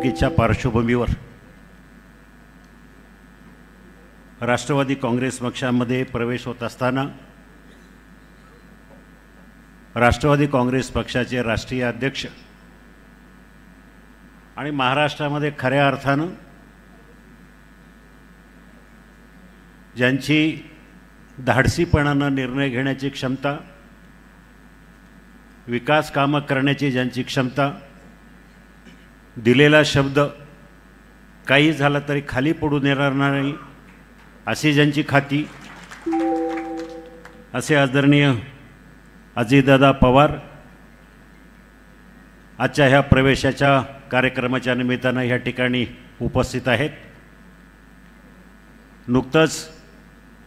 निवडणुकीच्या पार्श्वभूमीवर राष्ट्रवादी काँग्रेस पक्षामध्ये प्रवेश होत असताना राष्ट्रवादी काँग्रेस पक्षाचे राष्ट्रीय अध्यक्ष आणि महाराष्ट्रामध्ये खऱ्या अर्थानं ज्यांची धाडसीपणानं निर्णय घेण्याची क्षमता, विकास कामं करण्याची ज्यांची क्षमता, दिलेला शब्द काही झालं तरी खाली पडून येणार नाही अशी ज्यांची खाती, असे आदरणीय अजितदादा पवार आजच्या ह्या प्रवेशाच्या कार्यक्रमाच्या निमित्तानं ह्या ठिकाणी उपस्थित आहेत. नुकतंच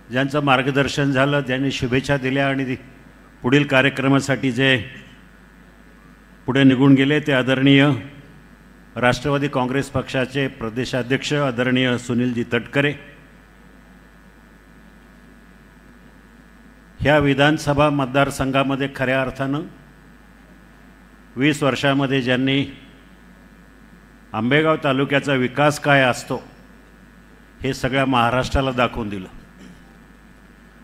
ज्यांचं मार्गदर्शन झालं, ज्यांनी शुभेच्छा दिल्या आणि पुढील कार्यक्रमासाठी जे पुढे निघून गेले ते आदरणीय राष्ट्रवादी काँग्रेस पक्षाचे प्रदेशाध्यक्ष आदरणीय सुनीलजी तटकरे. ह्या विधानसभा मतदारसंघामध्ये खऱ्या अर्थानं 20 वर्षामध्ये ज्यांनी आंबेगाव तालुक्याचा विकास काय असतो हे सगळ्या महाराष्ट्राला दाखवून दिलं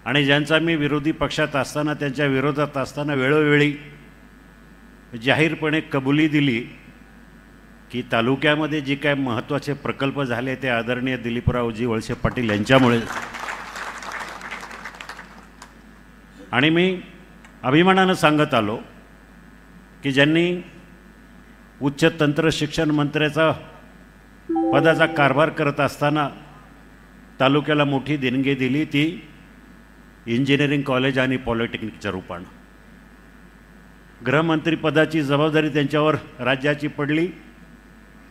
आणि ज्यांचा मी विरोधी पक्षात असताना, त्यांच्या विरोधात असताना वेळोवेळी जाहीरपणे कबुली दिली की तालुक्यामध्ये जे काय महत्त्वाचे प्रकल्प झाले ते आदरणीय दिलीपरावजी वळसे पाटील यांच्यामुळे. आणि मी अभिमानानं सांगत आलो की ज्यांनी उच्च तंत्र शिक्षण मंत्र्याचा पदाचा कारभार करत असताना तालुक्याला मोठी देणगी दिली ती इंजिनिअरिंग कॉलेज आणि पॉलिटेक्निकच्या रूपानं. गृहमंत्रीपदाची जबाबदारी त्यांच्यावर राज्याची पडली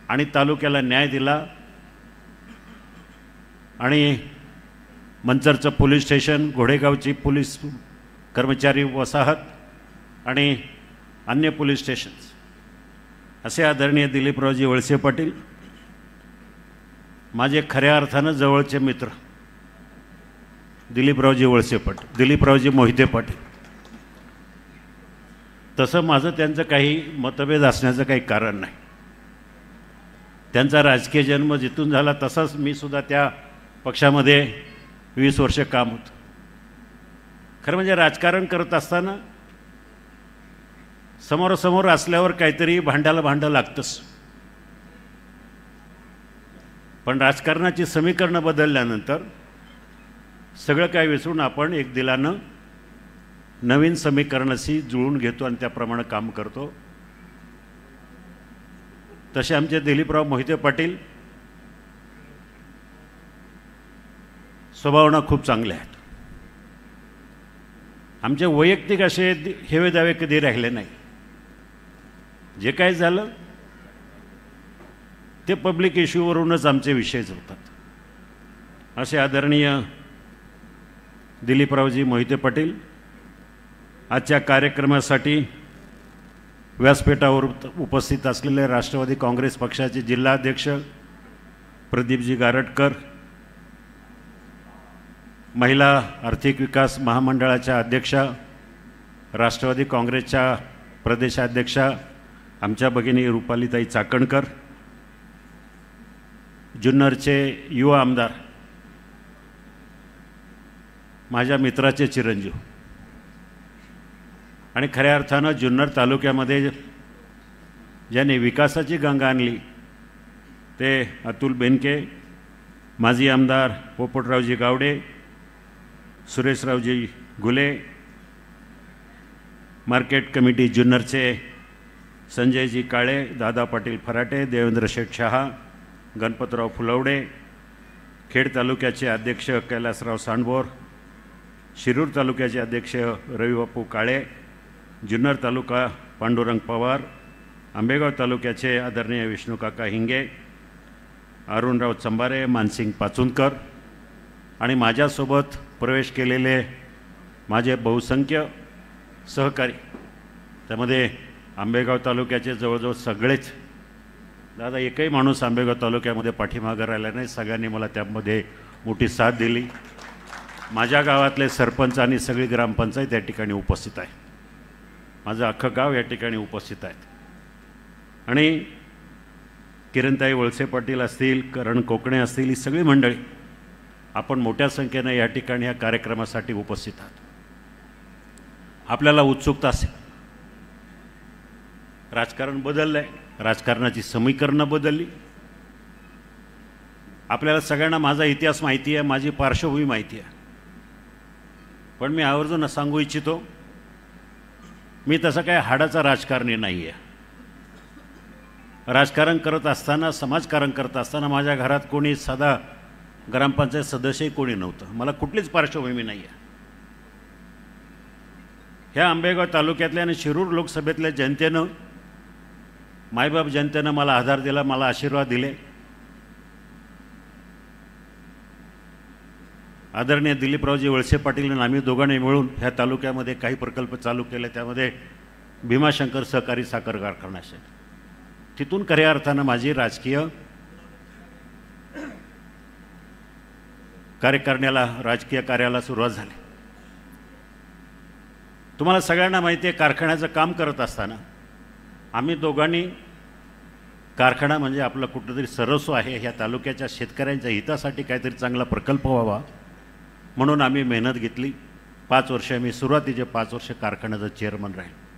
आणि तालुक्याला न्याय दिला आणि मंचरचं पोलीस स्टेशन, घोडेगावची पोलीस कर्मचारी वसाहत आणि अन्य पोलीस स्टेशन्स असे आदरणीय दिलीपरावजी वळसे पाटील माझे खऱ्या अर्थानं जवळचे मित्र दिलीपरावजी वळसे पाटील, दिलीपरावजी मोहिते पाटील. तसं माझं त्यांचं काही मतभेद असण्याचं काही कारण नाही. त्यांचा राजकीय जन्म जिथून झाला तसाच मी सुद्धा त्या पक्षामध्ये 20 वर्ष काम होतं. खरं म्हणजे राजकारण करत असताना समोरासमोर असल्यावर काहीतरी भांडं लागतंच, पण राजकारणाची समीकरणं बदलल्यानंतर सगळं काय विसरून आपण एक दिलानं नवीन समीकरणाशी जुळून घेतो आणि त्याप्रमाणे काम करतो. तसे आमचे दिलीपराव मोहिते पाटील स्वभावानं खूप चांगले आहेत. आमचे वैयक्तिक असे हेवे दावे कधी राहिले नाही. जे काय झालं ते पब्लिक इश्यूवरूनच आमचे विषयच होतात. असे आदरणीय दिलीपरावजी मोहिते पाटील आजच्या कार्यक्रमासाठी व्यासपीठावर उपस्थित असलेले राष्ट्रवादी काँग्रेस पक्षाचे जिल्हाध्यक्ष प्रदीपजी गारटकर, महिला आर्थिक विकास महामंडळाच्या अध्यक्षा, राष्ट्रवादी काँग्रेसच्या प्रदेशाध्यक्षा आमच्या भगिनी रुपालीताई चाकणकर, जुन्नरचे युवा आमदार माझ्या मित्राचे चिरंजीव आणि खऱ्या अर्थानं जुन्नर तालुक्यामध्ये ज्यांनी विकासाची गंगा आणली ते अतुल बेनके, माजी आमदार पोपटरावजी गावडे, सुरेशरावजी गुले, मार्केट कमिटी जुन्नरचे संजयजी काळे, दादा पाटील फराटे, देवेंद्र शेठ शहा, गणपतराव फुलवडे, खेड तालुक्याचे अध्यक्ष कैलासराव सांडबोर, शिरूर तालुक्याचे अध्यक्ष रविबापू काळे, जुन्नर तालुका पांडुरंग पवार, आंबेगाव तालुक्याचे आदरणीय विष्णुकाका हिंगे, अरुणराव चंबारे, मानसिंग पाचुनकर आणि माझ्यासोबत प्रवेश केलेले माझे बहुसंख्य सहकारी, त्यामध्ये आंबेगाव तालुक्याचे जवळजवळ सगळेच. दादा एकही माणूस आंबेगाव तालुक्यामध्ये पाठीमागं राहिला नाही. सगळ्यांनी मला त्यामध्ये मोठी साथ दिली. माझ्या गावातले सरपंच आणि सगळी ग्रामपंचायत या ठिकाणी उपस्थित आहे. माझं अख्खं गाव या ठिकाणी उपस्थित आहेत आणि किरणताई वळसे पाटील असतील, करण कोकणे असतील, ही सगळी मंडळी आपण मोठ्या संख्येने या ठिकाणी या कार्यक्रमासाठी उपस्थित आहात. आपल्याला उत्सुकता असेल, राजकारण बदललं आहे, राजकारणाची समीकरणं बदलली. आपल्याला सगळ्यांना माझा इतिहास माहिती आहे, माझी पार्श्वभूमी माहिती आहे. पण मी आवर्जून सांगू इच्छितो, मी तसं काय हाडाचा राजकारणी नाही आहे. राजकारण करत असताना, समाजकारण करत असताना माझ्या घरात कोणी साधा ग्रामपंचायत सदस्यही कोणी नव्हतं. मला कुठलीच पार्श्वभूमी नाही आहे. ह्या आंबेगाव तालुक्यातल्या आणि शिरूर लोकसभेतल्या जनतेनं, मायबाप जनतेनं मला आधार दिला, मला आशीर्वाद दिले. आदरणीय दिलीपरावजी वळसे पाटील आणि आम्ही दोघांनी मिळून ह्या तालुक्यामध्ये काही प्रकल्प चालू केले. त्यामध्ये भीमाशंकर सहकारी साखर कारखाना असेल. तिथून खऱ्या अर्थानं माझी राजकीय राजकीय कार्याला सुरुवात झाली. तुम्हाला सगळ्यांना माहिती आहे, कारखान्याचं काम करत असताना आम्ही दोघांनी, कारखाना म्हणजे आपलं कुठंतरी सर्वस्व आहे, ह्या तालुक्याच्या शेतकऱ्यांच्या हितासाठी काहीतरी चांगला प्रकल्प व्हावा म्हणून आम्ही मेहनत घेतली. 5 वर्ष, मी सुरुवातीचे 5 वर्ष कारखान्याचा चेअरमन राहील.